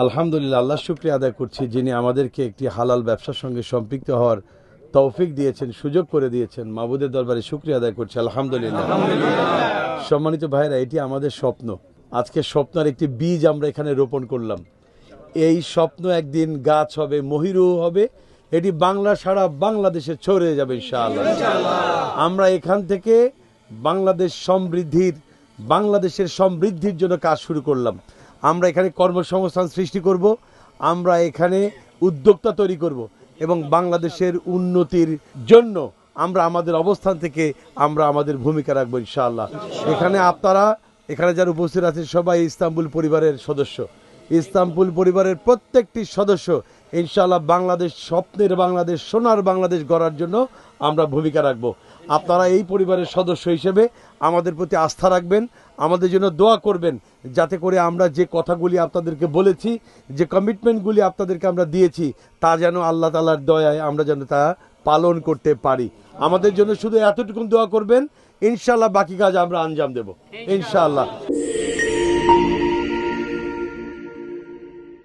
আলহামদুলিল্লাহ, আল্লাহ শুকরিয়া আদায় করছি যিনি আমাদেরকে একটি হালাল ব্যবসার সঙ্গে সম্পৃক্ত হওয়ার তৌফিক দিয়েছেন, সুযোগ করে দিয়েছেন। মাবুদের দরবারে শুকরিয়া আদায় করছি আলহামদুলিল্লাহ। সম্মানিত ভাইরা, এটি আমাদের স্বপ্ন। আজকে স্বপ্নের একটি বীজ আমরা এখানে রোপণ করলাম। এই স্বপ্ন একদিন গাছ হবে, মহিরু হবে, এটি বাংলা সারা বাংলাদেশে ছড়িয়ে যাবে ইনশাআল্লাহ। আমরা এখান থেকে বাংলাদেশের সমৃদ্ধির জন্য কাজ শুরু করলাম। আমরা এখানে কর্মসংস্থান সৃষ্টি করব, আমরা এখানে উদ্যোক্তা তৈরি করব এবং বাংলাদেশের উন্নতির জন্য আমরা আমাদের অবস্থান থেকে আমরা আমাদের ভূমিকা রাখবো ইনশাআল্লাহ। এখানে যারা উপস্থিত আছেন সবাই ইস্তাম্বুল পরিবারের সদস্য। ইস্তাম্বুল পরিবারের প্রত্যেকটি সদস্য ইনশাআল্লাহ বাংলাদেশ, স্বপ্নের বাংলাদেশ, সোনার বাংলাদেশ গড়ার জন্য আমরা ভূমিকা রাখব। আপনারা এই পরিবারের সদস্য হিসেবে আমাদের প্রতি আস্থা রাখবেন, আমাদের জন্য দোয়া করবেন, যাতে করে আমরা যে কথাগুলি আপনাদেরকে বলেছি, যে কমিটমেন্টগুলি আপনাদেরকে আমরা দিয়েছি, তা যেন আল্লাহ তাআলার দয়ায় আমরা যেন তা পালন করতে পারি। আমাদের জন্য শুধু এতটুকু দোয়া করবেন, ইনশাআল্লাহ বাকি কাজ আমরা আঞ্জাম দেব ইনশাআল্লাহ।